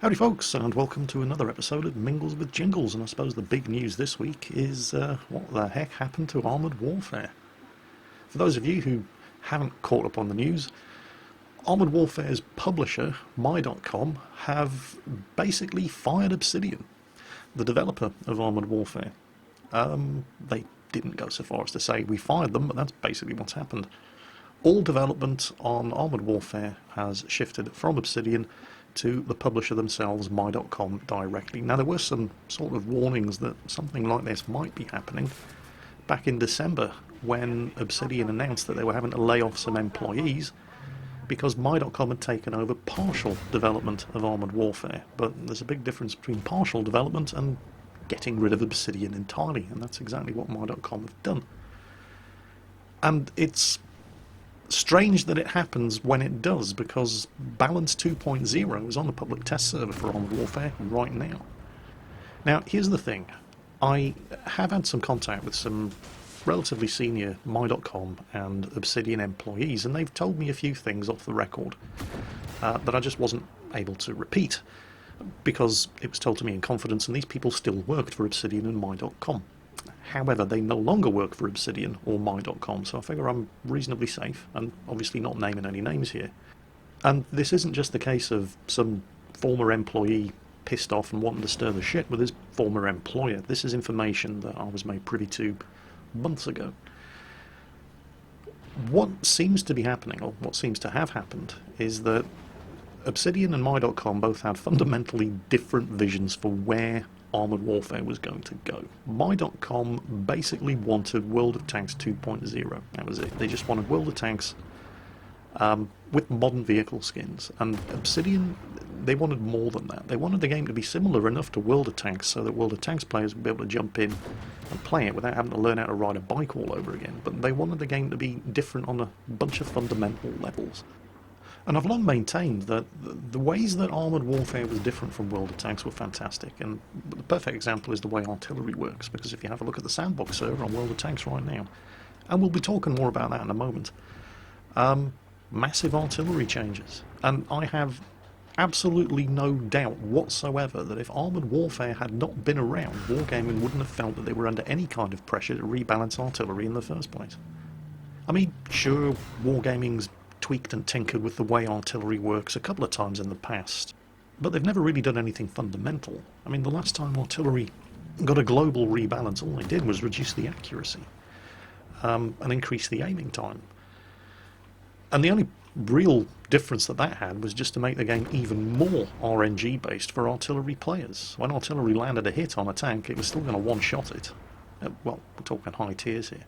Howdy folks, and welcome to another episode of Mingles with Jingles, and I suppose the big news this week is what the heck happened to Armoured Warfare. For those of you who haven't caught up on the news, Armoured Warfare's publisher, My.com, have basically fired Obsidian, the developer of Armoured Warfare. They didn't go so far as to say we fired them, but that's basically what's happened. All development on Armoured Warfare has shifted from Obsidian to the publisher themselves, My.com, directly. Now, there were some sort of warnings that something like this might be happening back in December when Obsidian announced that they were having to lay off some employees because My.com had taken over partial development of Armoured Warfare. But there's a big difference between partial development and getting rid of Obsidian entirely, and that's exactly what My.com have done. And it's strange that it happens when it does, because Balance 2.0 is on the public test server for Armoured Warfare right now. Now, here's the thing. I have had some contact with some relatively senior My.com and Obsidian employees, and they've told me a few things off the record that I just wasn't able to repeat, because it was told to me in confidence, and these people still worked for Obsidian and My.com. However, they no longer work for Obsidian or My.com, so I figure I'm reasonably safe, and obviously not naming any names here. And this isn't just the case of some former employee pissed off and wanting to stir the shit with his former employer. This is information that I was made privy to months ago. What seems to be happening, or what seems to have happened, is that Obsidian and My.com both had fundamentally different visions for where Armoured Warfare was going to go. My.com basically wanted World of Tanks 2.0. That was it. They just wanted World of Tanks with modern vehicle skins. And Obsidian, they wanted more than that. They wanted the game to be similar enough to World of Tanks so that World of Tanks players would be able to jump in and play it without having to learn how to ride a bike all over again. But they wanted the game to be different on a bunch of fundamental levels. And I've long maintained that the ways that Armoured Warfare was different from World of Tanks were fantastic, and the perfect example is the way artillery works, because if you have a look at the sandbox server on World of Tanks right now, and we'll be talking more about that in a moment, massive artillery changes. And I have absolutely no doubt whatsoever that if Armoured Warfare had not been around, Wargaming wouldn't have felt that they were under any kind of pressure to rebalance artillery in the first place. I mean, sure, Wargaming's tweaked and tinkered with the way artillery works a couple of times in the past, but they've never really done anything fundamental. I mean, the last time artillery got a global rebalance, all they did was reduce the accuracy and increase the aiming time. And the only real difference that had was just to make the game even more RNG based for artillery players. When artillery landed a hit on a tank, it was still going to one-shot it. Well, we're talking high tiers here.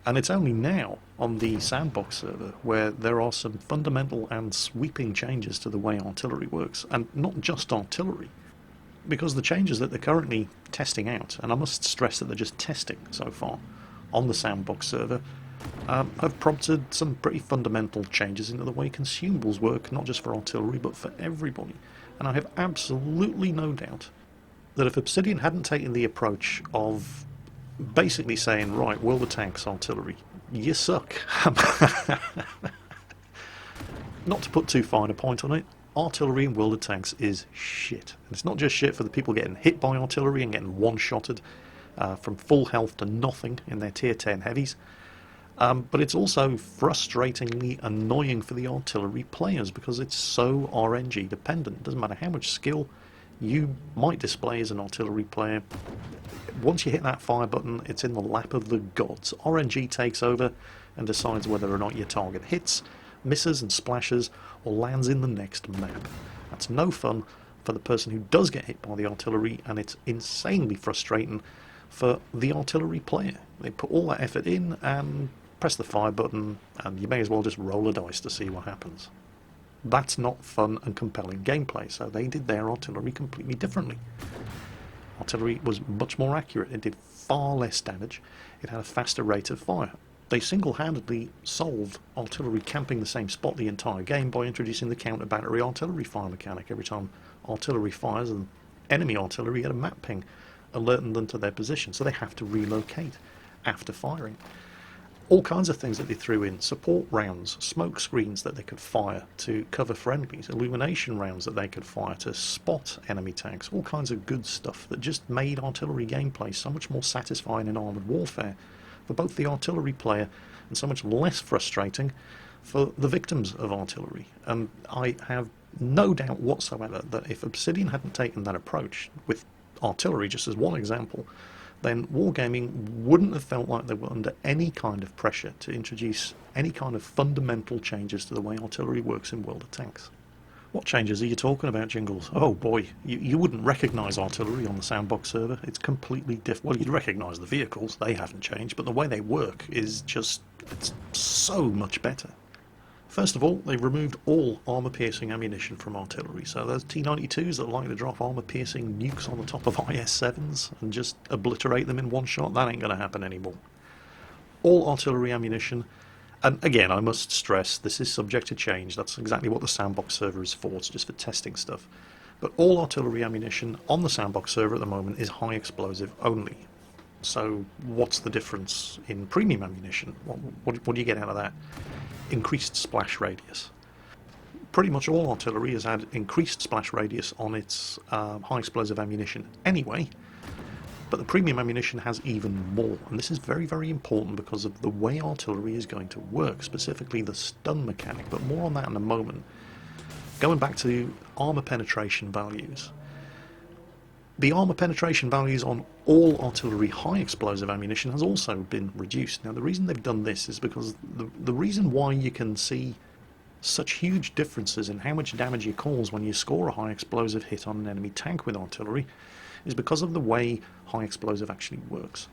And it's only now on the sandbox server where there are some fundamental and sweeping changes to the way artillery works, and not just artillery, because the changes that they're currently testing out, and I must stress that they're just testing so far on the sandbox server, have prompted some pretty fundamental changes into the way consumables work, not just for artillery but for everybody. And I have absolutely no doubt that if Obsidian hadn't taken the approach of basically saying, right, World of Tanks artillery, you suck. Not to put too fine a point on it, artillery in World of Tanks is shit. And it's not just shit for the people getting hit by artillery and getting one-shotted from full health to nothing in their tier 10 heavies, but it's also frustratingly annoying for the artillery players because it's so RNG dependent. It doesn't matter how much skill you might display as an artillery player. Once you hit that fire button, it's in the lap of the gods. RNG takes over and decides whether or not your target hits, misses and splashes, or lands in the next map. That's no fun for the person who does get hit by the artillery, and it's insanely frustrating for the artillery player. They put all that effort in and press the fire button, and you may as well just roll a dice to see what happens. That's not fun and compelling gameplay, so they did their artillery completely differently. Artillery was much more accurate, it did far less damage, it had a faster rate of fire. They single-handedly solved artillery camping the same spot the entire game by introducing the counter-battery artillery fire mechanic. Every time artillery fires, and enemy artillery get a map ping, alerting them to their position, so they have to relocate after firing. All kinds of things that they threw in: support rounds, smoke screens that they could fire to cover friendlies, illumination rounds that they could fire to spot enemy tanks, all kinds of good stuff that just made artillery gameplay so much more satisfying in Armoured Warfare for both the artillery player and so much less frustrating for the victims of artillery. And I have no doubt whatsoever that if Obsidian hadn't taken that approach with artillery, just as one example, then Wargaming wouldn't have felt like they were under any kind of pressure to introduce any kind of fundamental changes to the way artillery works in World of Tanks. What changes are you talking about, Jingles? Oh boy, you wouldn't recognise artillery on the Sandbox server. It's completely different. Well, you'd recognise the vehicles, they haven't changed, but the way they work is just, it's so much better. First of all, they've removed all armour-piercing ammunition from artillery, so those T-92s that like to drop armour-piercing nukes on the top of IS-7s and just obliterate them in one shot, that ain't going to happen anymore. All artillery ammunition, and again, I must stress, this is subject to change, that's exactly what the Sandbox server is for, it's just for testing stuff. But all artillery ammunition on the Sandbox server at the moment is high explosive only. So what's the difference in premium ammunition? What do you get out of that? Increased splash radius. Pretty much all artillery has had increased splash radius on its high explosive ammunition anyway, but the premium ammunition has even more, and this is very, very important because of the way artillery is going to work, specifically the stun mechanic, but more on that in a moment. Going back to armour penetration values. The armour penetration values on all artillery high explosive ammunition has also been reduced. Now the reason they've done this is because the reason why you can see such huge differences in how much damage you cause when you score a high explosive hit on an enemy tank with artillery is because of the way high explosive actually works.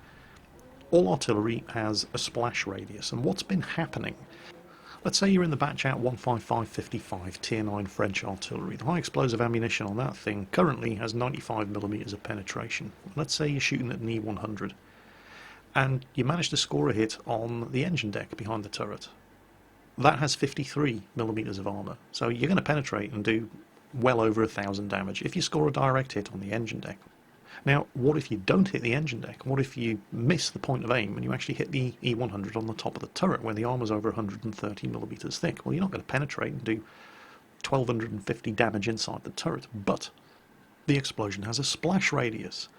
All artillery has a splash radius, and what's been happening, let's say you're in the batch out 155-55 Tier 9 French artillery. The high explosive ammunition on that thing currently has 95mm of penetration. Let's say you're shooting at an E100 and you manage to score a hit on the engine deck behind the turret. That has 53mm of armour, so you're going to penetrate and do well over 1,000 damage if you score a direct hit on the engine deck. Now, what if you don't hit the engine deck? What if you miss the point of aim and you actually hit the E100 on the top of the turret where the armour's over 130mm thick? Well, you're not going to penetrate and do 1,250 damage inside the turret, but the explosion has a splash radius.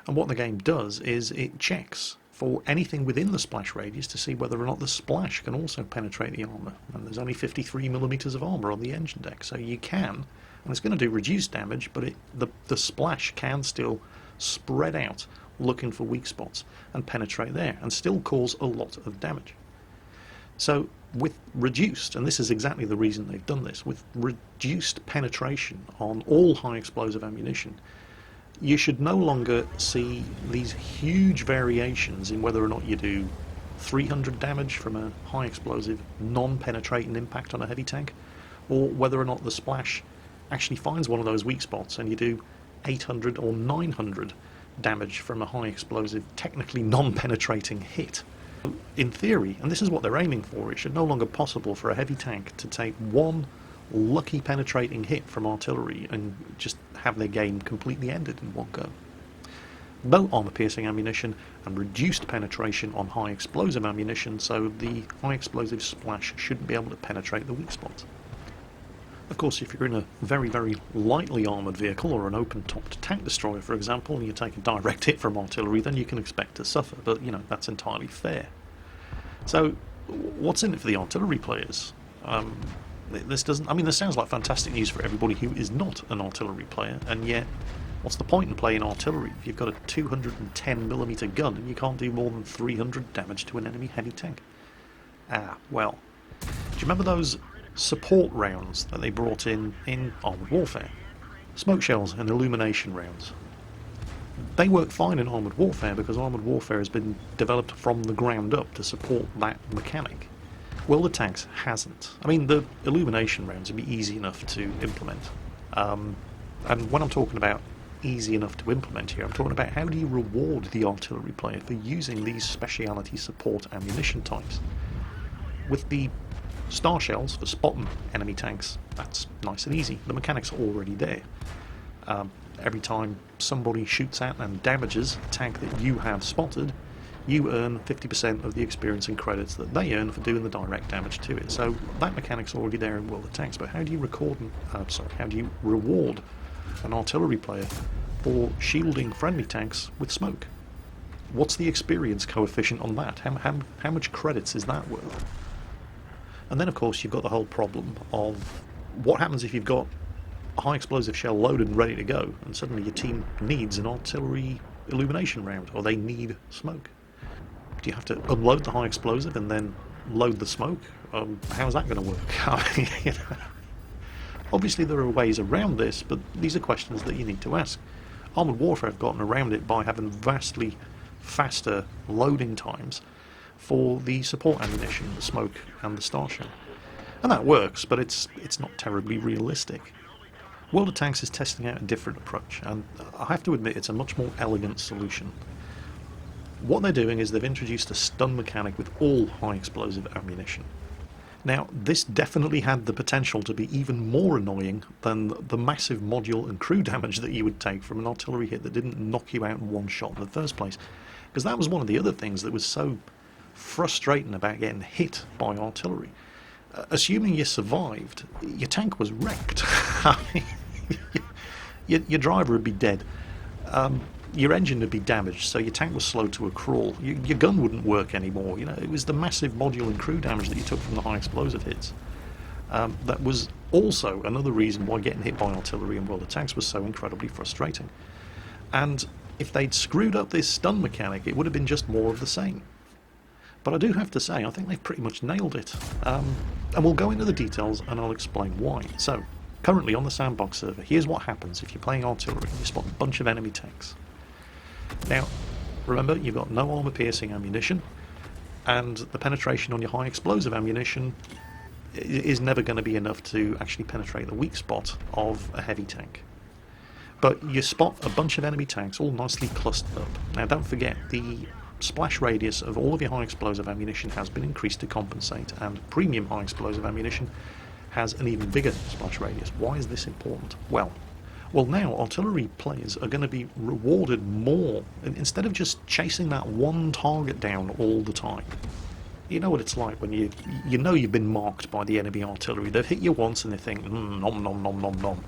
And what the game does is it checks for anything within the splash radius to see whether or not the splash can also penetrate the armour. And there's only 53mm of armour on the engine deck, so you can, and it's going to do reduced damage, but the splash can still spread out looking for weak spots and penetrate there and still cause a lot of damage. So with reduced, and this is exactly the reason they've done this, with reduced penetration on all high explosive ammunition, you should no longer see these huge variations in whether or not you do 300 damage from a high explosive non-penetrating impact on a heavy tank, or whether or not the splash actually finds one of those weak spots and you do 800 or 900 damage from a high explosive, technically non-penetrating hit. In theory, and this is what they're aiming for, it should no longer be possible for a heavy tank to take one lucky penetrating hit from artillery and just have their game completely ended in one go. No armour-piercing ammunition and reduced penetration on high explosive ammunition, so the high explosive splash shouldn't be able to penetrate the weak spots. Of course, if you're in a very, very lightly armoured vehicle or an open-topped tank destroyer, for example, and you take a direct hit from artillery, then you can expect to suffer, but, you know, that's entirely fair. So, what's in it for the artillery players? This sounds like fantastic news for everybody who is not an artillery player, and yet, what's the point in playing artillery if you've got a 210mm gun and you can't do more than 300 damage to an enemy heavy tank? Well, do you remember those support rounds that they brought in Armoured Warfare? Smoke shells and illumination rounds. They work fine in Armoured Warfare because Armoured Warfare has been developed from the ground up to support that mechanic. World of Tanks hasn't. I mean, the illumination rounds would be easy enough to implement. And when I'm talking about easy enough to implement here, I'm talking about how do you reward the artillery player for using these speciality support ammunition types. With the star shells for spotting enemy tanks, that's nice and easy. The mechanics are already there. Every time somebody shoots at and damages a tank that you have spotted, you earn 50% of the experience and credits that they earn for doing the direct damage to it. So that mechanic's already there in World of Tanks, but how do you how do you reward an artillery player for shielding friendly tanks with smoke? What's the experience coefficient on that? How much credits is that worth? And then of course you've got the whole problem of what happens if you've got a high explosive shell loaded and ready to go, and suddenly your team needs an artillery illumination round, or they need smoke. Do you have to unload the high explosive and then load the smoke? How's that going to work? I mean, you know, obviously there are ways around this, but these are questions that you need to ask. Armoured Warfare have gotten around it by having vastly faster loading times for the support ammunition, the smoke and the star shell. And that works, but it's not terribly realistic. World of Tanks is testing out a different approach, and I have to admit it's a much more elegant solution. What they're doing is they've introduced a stun mechanic with all high explosive ammunition. Now, this definitely had the potential to be even more annoying than the massive module and crew damage that you would take from an artillery hit that didn't knock you out in one shot in the first place. Because that was one of the other things that was so frustrating about getting hit by artillery. Assuming you survived, your tank was wrecked. I mean, your driver would be dead. Your engine would be damaged, so your tank was slow to a crawl. Your gun wouldn't work anymore. You know, it was the massive module and crew damage that you took from the high explosive hits. That was also another reason why getting hit by artillery in World of Tanks was so incredibly frustrating. And if they'd screwed up this stun mechanic, it would have been just more of the same. But I do have to say, I think they've pretty much nailed it. And we'll go into the details and I'll explain why. So, currently on the sandbox server, here's what happens if you're playing artillery and you spot a bunch of enemy tanks. Now, remember, you've got no armour-piercing ammunition, and the penetration on your high explosive ammunition is never going to be enough to actually penetrate the weak spot of a heavy tank. But you spot a bunch of enemy tanks all nicely clustered up. Now, don't forget, the splash radius of all of your high explosive ammunition has been increased to compensate, and premium high explosive ammunition has an even bigger splash radius. Why is this important? Well, now artillery players are going to be rewarded more, instead of just chasing that one target down all the time. You know what it's like when you know you've been marked by the enemy artillery. They've hit you once and they think, nom nom nom nom nom.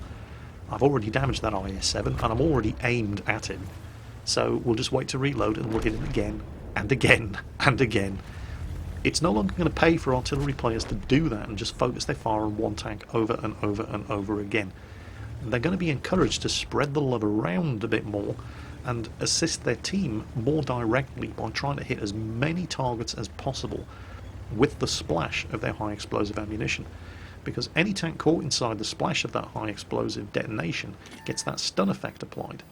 I've already damaged that IS-7 and I'm already aimed at him. So we'll just wait to reload and we'll hit him again and again and again. It's no longer going to pay for artillery players to do that and just focus their fire on one tank over and over and over again. They're going to be encouraged to spread the love around a bit more and assist their team more directly by trying to hit as many targets as possible with the splash of their high explosive ammunition. Because any tank caught inside the splash of that high explosive detonation gets that stun effect applied.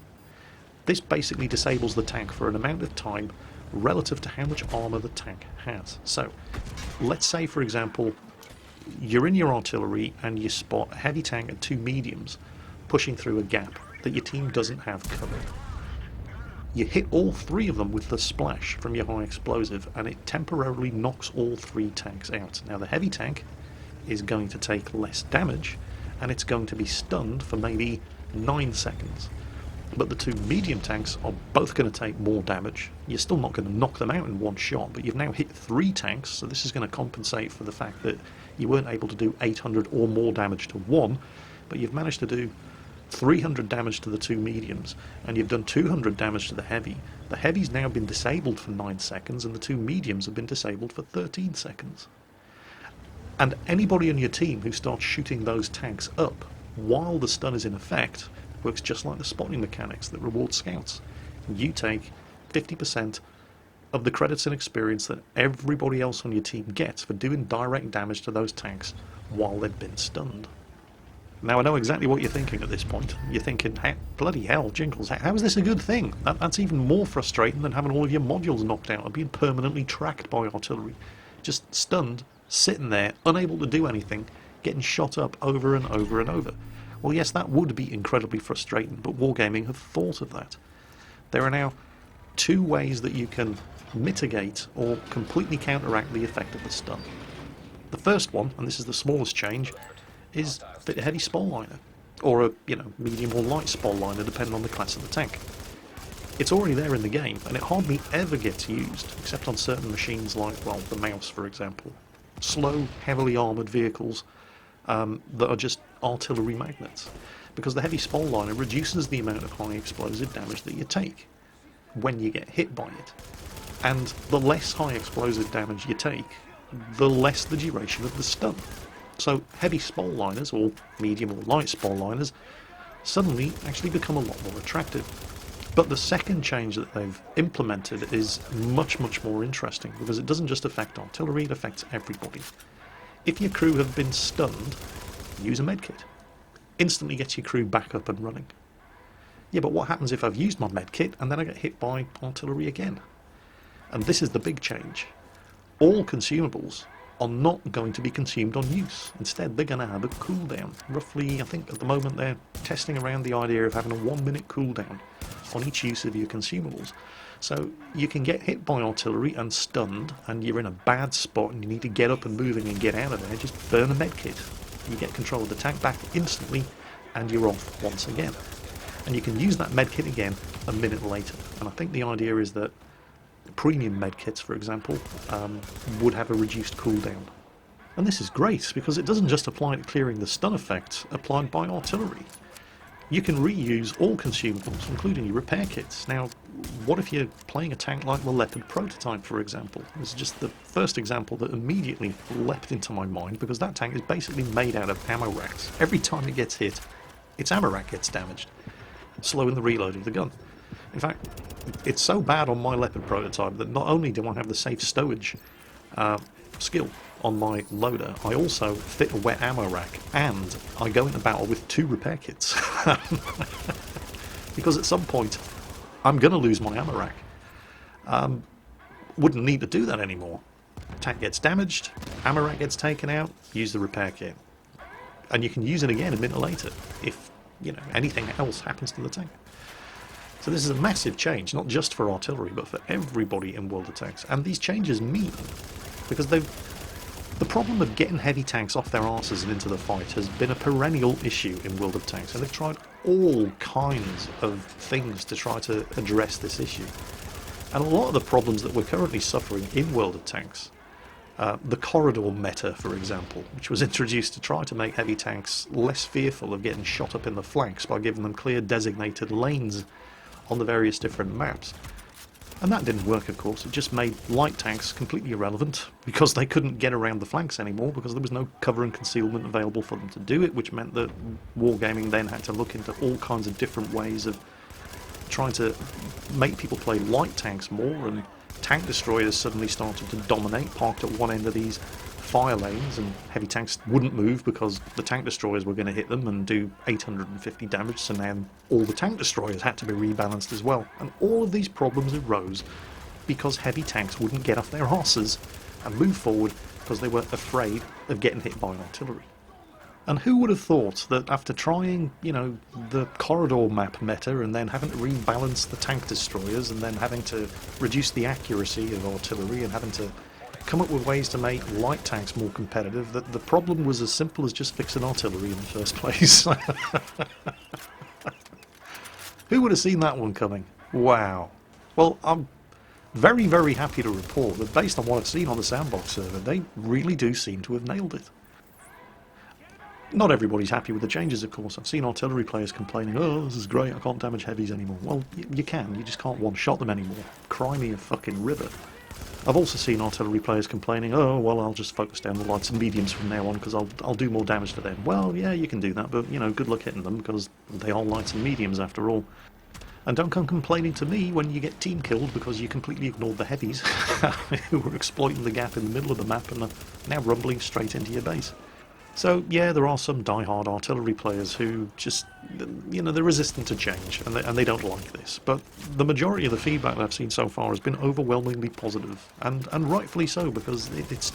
This basically disables the tank for an amount of time relative to how much armour the tank has. So, let's say for example, you're in your artillery and you spot a heavy tank and two mediums pushing through a gap that your team doesn't have covered. You hit all three of them with the splash from your high explosive and it temporarily knocks all three tanks out. Now the heavy tank is going to take less damage and it's going to be stunned for maybe 9 seconds. But the two medium tanks are both going to take more damage. You're still not going to knock them out in one shot, but you've now hit 3 tanks, so this is going to compensate for the fact that you weren't able to do 800 or more damage to one, but you've managed to do 300 damage to the two mediums, and you've done 200 damage to the heavy. The heavy's now been disabled for 9 seconds, and the two mediums have been disabled for 13 seconds. And anybody on your team who starts shooting those tanks up while the stun is in effect works just like the spotting mechanics that reward scouts. You take 50% of the credits and experience that everybody else on your team gets for doing direct damage to those tanks while they've been stunned. Now I know exactly what you're thinking at this point. You're thinking, bloody hell, Jingles, how is this a good thing? That's even more frustrating than having all of your modules knocked out and being permanently tracked by artillery. Just stunned, sitting there, unable to do anything, getting shot up over and over and over. Well, yes, that would be incredibly frustrating, but Wargaming have thought of that. There are now 2 ways that you can mitigate or completely counteract the effect of the stun. The first one, and this is the smallest change, is fit a heavy spall liner, or a medium or light spall liner, depending on the class of the tank. It's already there in the game, and it hardly ever gets used, except on certain machines like, well, the mouse, for example. Slow, heavily armoured vehicles that are just artillery magnets, because the heavy spall liner reduces the amount of high explosive damage that you take when you get hit by it. And the less high explosive damage you take, the less the duration of the stun. So heavy spall liners, or medium or light spall liners, suddenly actually become a lot more attractive. But the second change that they've implemented is much, much more interesting, because it doesn't just affect artillery, it affects everybody. If your crew have been stunned, use a medkit. Instantly gets your crew back up and running. Yeah, but what happens if I've used my medkit and then I get hit by artillery again? And this is the big change. All consumables are not going to be consumed on use. Instead, they're going to have a cooldown. Roughly, I think at the moment they're testing around the idea of having a 1 minute cooldown on each use of your consumables. So you can get hit by artillery and stunned, and you're in a bad spot and you need to get up and moving and get out of there. Just burn a medkit. You get control of the tank back instantly, and you're off once again. And you can use that medkit again a minute later. And I think the idea is that premium medkits, for example, would have a reduced cooldown. And this is great, because it doesn't just apply to clearing the stun effect applied by artillery. You can reuse all consumables, including your repair kits. Now, what if you're playing a tank like the Leopard prototype, for example? This is just the first example that immediately leapt into my mind, because that tank is basically made out of ammo racks. Every time it gets hit, its ammo rack gets damaged, slowing the reload of the gun. In fact, it's so bad on my Leopard prototype that not only do I have the safe stowage skill on my loader, I also fit a wet ammo rack, and I go into battle with 2 repair kits. Because at some point, I'm going to lose my ammo rack. Wouldn't need to do that anymore. Tank gets damaged, ammo rack gets taken out, use the repair kit. And you can use it again a minute later, if anything else happens to the tank. So this is a massive change, not just for artillery, but for everybody in World of Tanks. And these changes mean, because the problem of getting heavy tanks off their arses and into the fight has been a perennial issue in World of Tanks, and they've tried all kinds of things to try to address this issue. And a lot of the problems that we're currently suffering in World of Tanks, the corridor meta, for example, which was introduced to try to make heavy tanks less fearful of getting shot up in the flanks by giving them clear designated lanes on the various different maps. And that didn't work, of course. It just made light tanks completely irrelevant, because they couldn't get around the flanks anymore, because there was no cover and concealment available for them to do it, which meant that Wargaming then had to look into all kinds of different ways of trying to make people play light tanks more, and tank destroyers suddenly started to dominate, parked at one end of these fire lanes, and heavy tanks wouldn't move because the tank destroyers were going to hit them and do 850 damage, so now all the tank destroyers had to be rebalanced as well. And all of these problems arose because heavy tanks wouldn't get off their arses and move forward because they were afraid of getting hit by artillery. And who would have thought that after trying, the corridor map meta, and then having to rebalance the tank destroyers, and then having to reduce the accuracy of artillery, and having to come up with ways to make light tanks more competitive, that the problem was as simple as just fixing artillery in the first place. Who would have seen that one coming? Wow. Well, I'm very, very happy to report that based on what I've seen on the Sandbox server, they really do seem to have nailed it. Not everybody's happy with the changes, of course. I've seen artillery players complaining, oh, this is great, I can't damage heavies anymore. Well, you can, you just can't one-shot them anymore. Cry me a fucking river. I've also seen artillery players complaining, oh, well, I'll just focus down the lights and mediums from now on because I'll do more damage to them. Well, yeah, you can do that, but, good luck hitting them, because they are lights and mediums after all. And don't come complaining to me when you get team killed because you completely ignored the heavies who were exploiting the gap in the middle of the map and are now rumbling straight into your base. So, yeah, there are some die-hard artillery players who just, they're resistant to change, and they don't like this. But the majority of the feedback that I've seen so far has been overwhelmingly positive, and rightfully so, because it's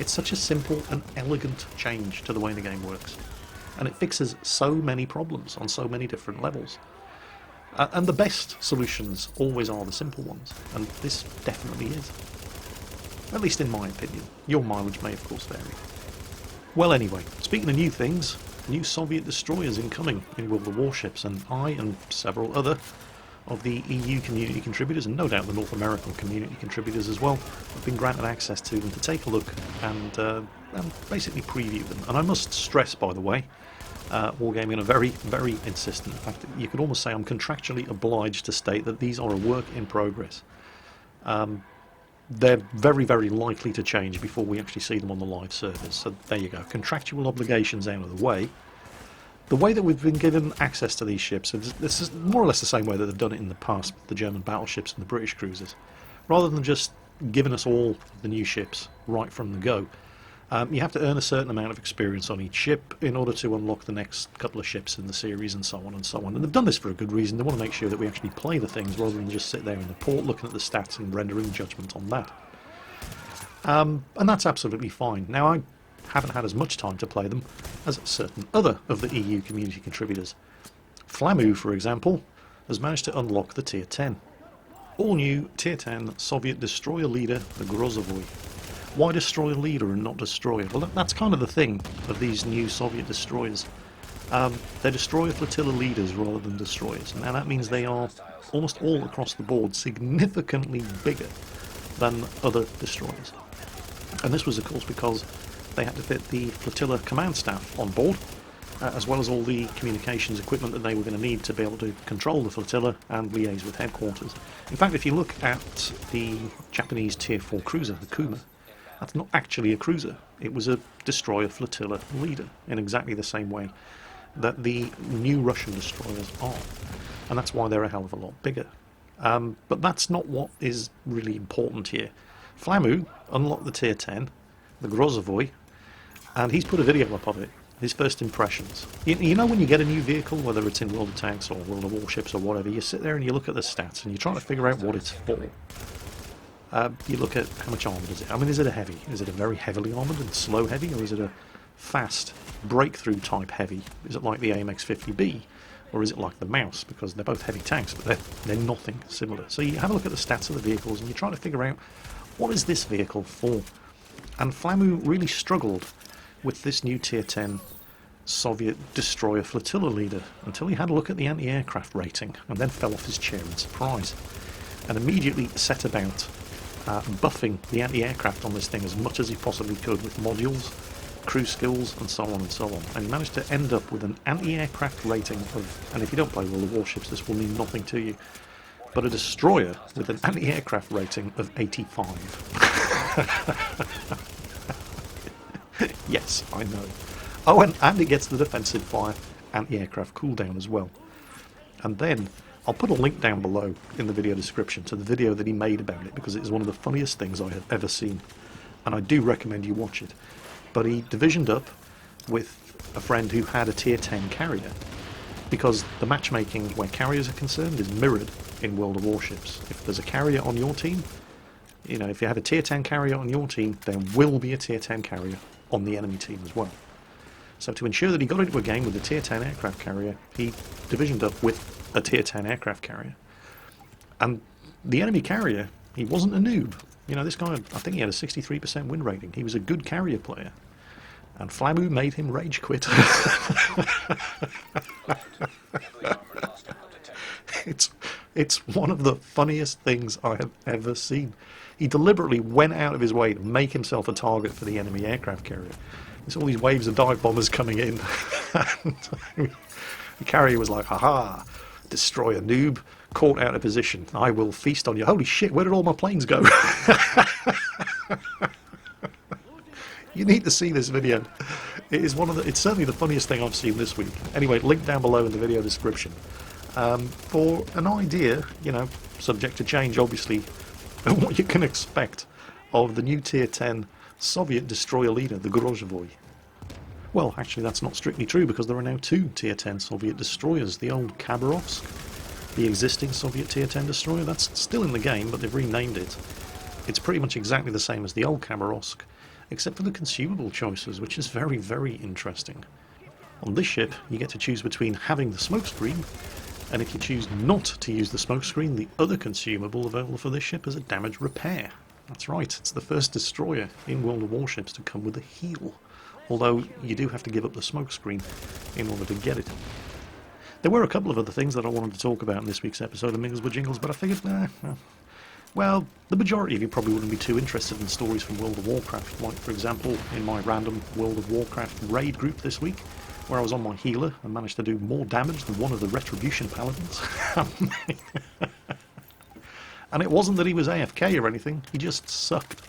such a simple and elegant change to the way the game works. And it fixes so many problems on so many different levels. And the best solutions always are the simple ones, and this definitely is. At least in my opinion. Your mileage may, of course, vary. Well, anyway, speaking of new things, new Soviet destroyers incoming in World of Warships, and I and several other of the EU community contributors, and no doubt the North American community contributors as well, have been granted access to them to take a look and basically preview them. And I must stress, by the way, Wargaming are very, very insistent. In fact, you could almost say I'm contractually obliged to state that these are a work in progress. They're very, very likely to change before we actually see them on the live servers. So there you go, contractual obligations out of the way. The way that we've been given access to these ships, this is more or less the same way that they've done it in the past, the German battleships and the British cruisers. Rather than just giving us all the new ships right from the go, you have to earn a certain amount of experience on each ship in order to unlock the next couple of ships in the series, and so on and so on. And they've done this for a good reason. They want to make sure that we actually play the things rather than just sit there in the port looking at the stats and rendering judgment on that. And that's absolutely fine. Now, I haven't had as much time to play them as certain other of the EU community contributors. Flamu, for example, has managed to unlock the Tier 10. All new Tier 10 Soviet destroyer leader, the Grozovoy. Why destroyer leader and not destroyer? Well, that's kind of the thing of these new Soviet destroyers. They're destroyer flotilla leaders rather than destroyers, and that means they are almost all across the board significantly bigger than other destroyers. And this was, of course, because they had to fit the flotilla command staff on board, as well as all the communications equipment that they were going to need to be able to control the flotilla and liaise with headquarters. In fact, if you look at the Japanese Tier 4 cruiser, the Kuma, that's not actually a cruiser. It was a destroyer flotilla leader in exactly the same way that the new Russian destroyers are. And that's why they're a hell of a lot bigger. But that's not what is really important here. Flamu unlocked the Tier 10, the Grozovoy, and he's put a video up of it, his first impressions. You know when you get a new vehicle, whether it's in World of Tanks or World of Warships or whatever, you sit there and you look at the stats and you're trying to figure out what it's for. You look at how much armoured is it. I mean, is it a heavy? Is it a very heavily armoured and slow heavy, or is it a fast breakthrough type heavy? Is it like the AMX-50B, or is it like the Mouse? Because they're both heavy tanks, but they're nothing similar. So you have a look at the stats of the vehicles and you're trying to figure out, what is this vehicle for? And Flamu really struggled with this new Tier 10 Soviet destroyer flotilla leader until he had a look at the anti-aircraft rating and then fell off his chair in surprise and immediately set about buffing the anti-aircraft on this thing as much as he possibly could with modules, crew skills, and so on and so on. And he managed to end up with an anti-aircraft rating of, and if you don't play World of Warships, this will mean nothing to you, but a destroyer with an anti-aircraft rating of 85. Yes, I know. Oh, and it gets the defensive fire anti-aircraft cooldown as well. And then I'll put a link down below in the video description to the video that he made about it, because it is one of the funniest things I have ever seen, and I do recommend you watch it. But he divisioned up with a friend who had a Tier 10 carrier, because the matchmaking where carriers are concerned is mirrored in World of Warships. If there's a carrier on your team, you know, if you have a Tier 10 carrier on your team, there will be a Tier 10 carrier on the enemy team as well. So to ensure that he got into a game with a Tier 10 aircraft carrier, he divisioned up with a Tier 10 aircraft carrier. And the enemy carrier, he wasn't a noob. You know, this guy, I think he had a 63% win rating. He was a good carrier player. And Flamu made him rage quit. It's one of the funniest things I have ever seen. He deliberately went out of his way to make himself a target for the enemy aircraft carrier. There's all these waves of dive bombers coming in. And the carrier was like, haha, destroyer noob, caught out of position. I will feast on you. Holy shit, where did all my planes go? You need to see this video. It is it's certainly the funniest thing I've seen this week. Anyway, link down below in the video description. For an idea, you know, subject to change obviously, what you can expect of the new Tier 10 Soviet destroyer leader, the Grozovoy. Well, actually that's not strictly true, because there are now two Tier 10 Soviet destroyers. The old Khabarovsk, the existing Soviet Tier 10 destroyer, that's still in the game, but they've renamed it. It's pretty much exactly the same as the old Khabarovsk, except for the consumable choices, which is very, very interesting. On this ship, you get to choose between having the smokescreen, and if you choose not to use the smokescreen, the other consumable available for this ship is a damage repair. That's right, it's the first destroyer in World of Warships to come with a heal, although you do have to give up the smokescreen in order to get it. There were a couple of other things that I wanted to talk about in this week's episode of Mingles with Jingles, but I figured, well, the majority of you probably wouldn't be too interested in stories from World of Warcraft, like, for example, in my random World of Warcraft raid group this week, where I was on my healer and managed to do more damage than one of the Retribution Paladins. And it wasn't that he was AFK or anything, he just sucked.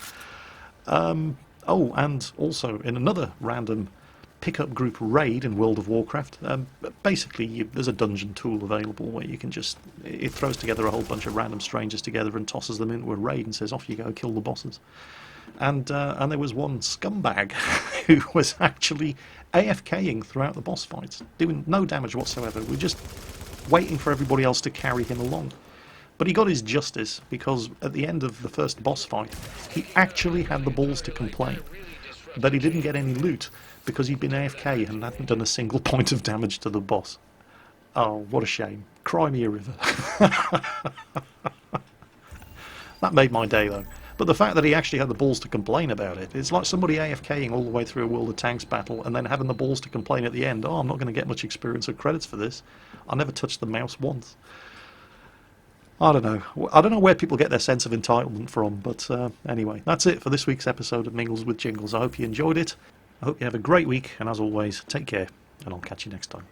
Oh, and also, in another random pickup group raid in World of Warcraft, basically there's a dungeon tool available where you can just, it throws together a whole bunch of random strangers together and tosses them into a raid and says off you go, kill the bosses. And there was one scumbag who was actually AFKing throughout the boss fights, doing no damage whatsoever. We're just waiting for everybody else to carry him along. But he got his justice, because at the end of the first boss fight, he actually had the balls to complain that he didn't get any loot because he'd been AFK and hadn't done a single point of damage to the boss. Oh, what a shame. Cry me a river. That made my day, though. But the fact that he actually had the balls to complain about it, it's like somebody AFKing all the way through a World of Tanks battle and then having the balls to complain at the end, oh, I'm not going to get much experience or credits for this. I never touched the mouse once. I don't know. I don't know where people get their sense of entitlement from, but anyway, that's it for this week's episode of Mingles with Jingles. I hope you enjoyed it. I hope you have a great week, and as always, take care, and I'll catch you next time.